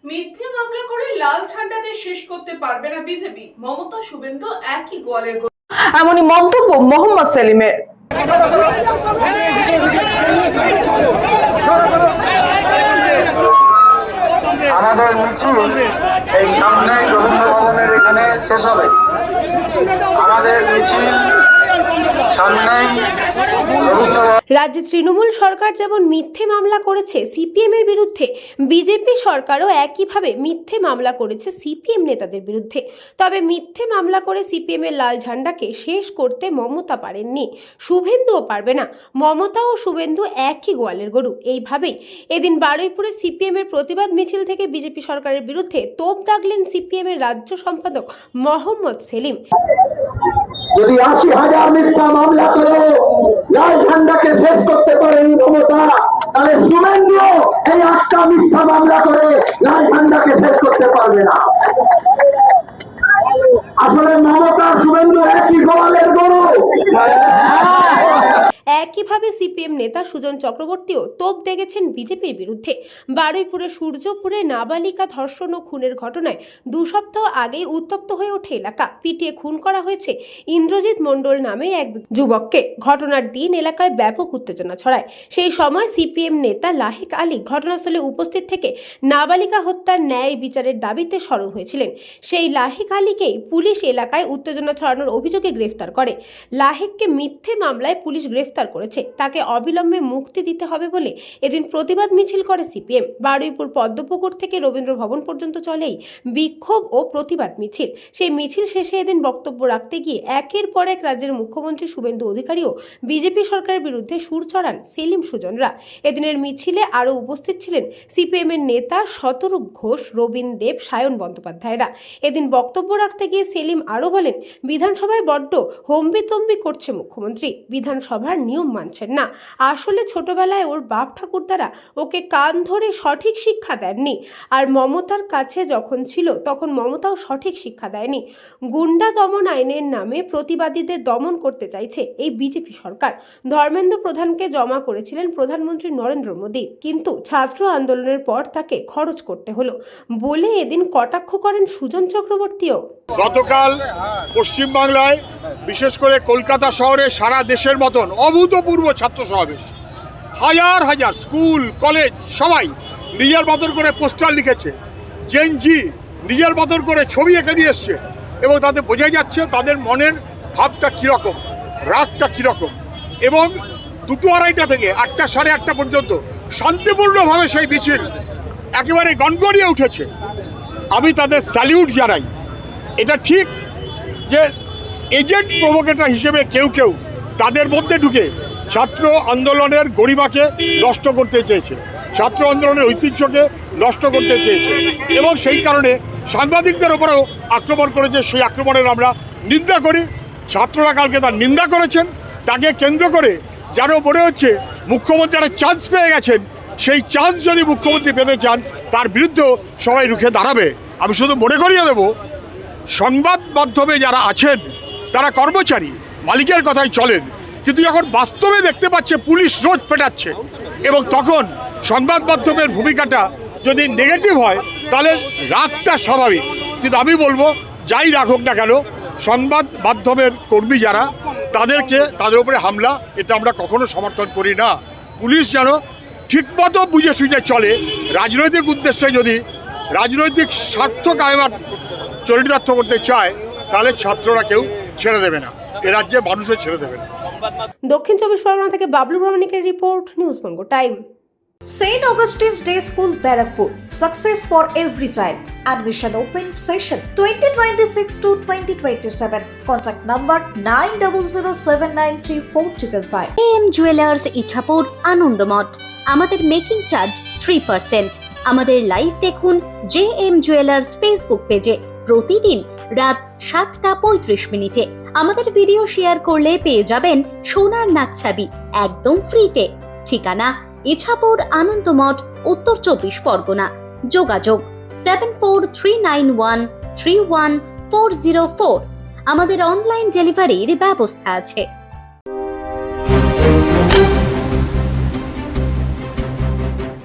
মিথ্যে মামলা করে লাল ঝান্ডাতে শেষ করতে পারবে না বিজেপি, মমতা শুভেন্দু একই গোয়ালের গরু। এমনই মন্তব্য মোহাম্মদ সেলিমের। আমাদের মিছিল এই সামনে রবীন্দ্র ভবনের এখানে শেষ হবে। আমাদের মিছিল সামনেই রাজ্যে তৃণমূল সরকার যেমন মিথ্যে মামলা করেছে সিপিএম এর বিরুদ্ধে, বিজেপি সরকারও একইভাবে মিথ্যে মামলা করেছে সিপিএম নেতাদের বিরুদ্ধে। তবে মিথ্যে মামলা করে সিপিএম এর লাল ঝান্ডাকে শেষ করতে মমতা পারেননি, শুভেন্দুও পারবে না। মমতা ও শুভেন্দু একই গোয়ালের গরু। এইভাবেই এদিন বারুইপুরে সিপিএম এর প্রতিবাদ মিছিল থেকে বিজেপি সরকারের বিরুদ্ধে তোপ দাগলেন সিপিএম এর রাজ্য সম্পাদক মোহাম্মদ সেলিম। যদি ৮০,০০০ মিথ্যা মামলা করে লাল ঝান্ডাকে শেষ করতে পারেনি মমতা, তাহলে শুভেন্দু এই ৮টা মিথ্যা মামলা করে লাল ঝান্ডাকে শেষ করতে পারবে না। আসলে মমতা শুভেন্দু একই গোয়ালের গরু। একইভাবে সিপিএম নেতা সুজন চক্রবর্তীও তোপ দেগেছেন বিজেপির বিরুদ্ধে। বারুইপুরে সূর্যপুরে নাবালিকা ধর্ষণ ও খুনের ঘটনায় 2 সপ্তাহ আগেই উত্তপ্ত হয়ে ওঠে এলাকা। পিটিয়ে খুন করা হয়েছে ইন্দ্রজিৎ মণ্ডল নামে এক যুবককে। ঘটনার দিন এলাকায় ব্যাপক উত্তেজনা ছড়ায়। সেই সময় সিপিএম নেতা লাহিক আলী ঘটনাস্থলে উপস্থিত থেকে নাবালিকা হত্যার ন্যায় বিচারের দাবিতে সরব হয়েছিলেন। সেই লাহিক আলীকেই পুলিশ এলাকায় উত্তেজনা ছড়ানোর অভিযোগে গ্রেফতার করে। লাহিককে মিথ্যে মামলায় পুলিশ গ্রেফতার করেছে। তাকে অবিলম্বে মুক্তি দিতে হবে বলে এদিন প্রতিবাদ মিছিল করে সিপিএম। বারুইপুর পদ্মপুকুর থেকে রবীন্দ্র ভবন পর্যন্ত চলেই বিক্ষোভ ও প্রতিবাদ মিছিল। সেই মিছিল শেষে এদিন বক্তব্য রাখতে গিয়ে একের পর এক রাজ্যের মুখ্যমন্ত্রী শুভেন্দু অধিকারীও বিজেপি সরকারের বিরুদ্ধে সুর চড়ান সেলিম সুজনরা। এদিনের মিছিলে আরও উপস্থিত ছিলেন সিপিএম এর নেতা শতরূপ ঘোষ, রবীন দেব, সায়ন বন্দ্যোপাধ্যায়রা। এদিন বক্তব্য রাখতে গিয়ে সেলিম আরও বলেন, বিধানসভায় বড্ড হম্বিতম্বি করছে মুখ্যমন্ত্রী, বিধানসভার নিয়ম মানছেন না। আসলে ছোটবেলায় ওর বাপ ঠাকুরদারা ওকে কান ধরে সঠিক শিক্ষা দেননি, আর মমতার কাছে যখন ছিল তখন মমতাও সঠিক শিক্ষা দেয়নি। গুন্ডা দমন আইনের নামে প্রতিবাদীদের দমন করতে চাইছে এই বিজেপি সরকার। ধর্মেন্দ্র প্রধানকে জমা করেছিলেন প্রধানমন্ত্রী নরেন্দ্র মোদী, কিন্তু ছাত্র আন্দোলনের পর তাকে খরচ করতে হলো বলে এদিন কটাক্ষ করেন সুজন চক্রবর্তীও। গতকাল পশ্চিমবাংলায়, বিশেষ করে কলকাতা শহরে সারা দেশের মতন অভূতপূর্ব ছাত্র সমাবেশ। হাজার হাজার স্কুল কলেজ সবাই নিজের মতন করে পোস্টার লিখেছে, জেনজি নিজের মতন করে ছবি এঁকে নিয়ে এসছে, এবং তাতে বোঝা যাচ্ছে তাদের মনের ভাবটা কীরকম, রাগটা কীরকম। এবং 2-2:30 থেকে 8টা সাড়ে 8টা পর্যন্ত শান্তিপূর্ণভাবে সেই মিছিল একেবারে গনগনিয়ে উঠেছে। আমি তাদের স্যালিউট জানাই। এটা ঠিক যে এজেন্ট প্রভোকেটর হিসেবে কেউ কেউ তাদের মধ্যে ঢুকে ছাত্র আন্দোলনের গরিমাকে নষ্ট করতে চেয়েছে, ছাত্র আন্দোলনের ঐতিহ্যকে নষ্ট করতে চেয়েছে, এবং সেই কারণে সাংবাদিকদের ওপরেও আক্রমণ করেছে। সেই আক্রমণের আমরা নিন্দা করি। ছাত্ররা কালকে তার নিন্দা করেছেন। তাকে কেন্দ্র করে যেন মনে হচ্ছে মুখ্যমন্ত্রী একটা চান্স পেয়ে গেছেন। সেই চান্স যদি মুখ্যমন্ত্রী পেতে চান, তার বিরুদ্ধেও সবাই রুখে দাঁড়াবে। আমি শুধু মনে করিয়ে দেব, সংবাদ মাধ্যমে যারা আছেন তারা কর্মচারী, মালিকের কথাই চলেন, কিন্তু যখন বাস্তবে দেখতে পাচ্ছে পুলিশ রোজ পেটাচ্ছে, এবং তখন সংবাদ মাধ্যমের ভূমিকাটা যদি নেগেটিভ হয়, তাহলে রাগটা স্বাভাবিক। কিন্তু আমি বলবো, যাই রাগ হোক না কেন, সংবাদ মাধ্যমের কর্মী যারা, তাদের উপরে হামলা, এটা আমরা কখনো সমর্থন করি না। পুলিশ যেন ঠিকমতো বুঝে সুঝে চলে। রাজনৈতিক উদ্দেশ্যে যদি রাজনৈতিক স্বার্থ কায়েমার চরিতার্থ করতে চায়, তাহলে ছাত্ররা কেউ ছেড়ে দেবে না, এ রাজ্যে মানুষও ছেড়ে দেবে না। দক্ষিণ 24 পরগনা থেকে Bablu প্রামাণিকের report, news Banga time. St. Augustine's Day School, Barakpur. Success for every child. Admission open session 2026 to 2027. Contact number 9007934555. JM Jewelers Ichapur, Anandamath. আমাদের মেকিং চার্জ 3%। আমাদের লাইভ দেখুন JM Jewelers ফেসবুক পেজে প্রতিদিন রাত 7:35 আমাদের ভিডিও শেয়ার করলে পেয়ে যাবেন সোনার নাকছাবি একদম ফ্রিতে। ঠিকানা ইছাপুর, আনন্দমঠ, উত্তর 24 পরগনা। যোগাযোগ 7439131404। আমাদের অনলাইন ডেলিভারির ব্যবস্থা আছে।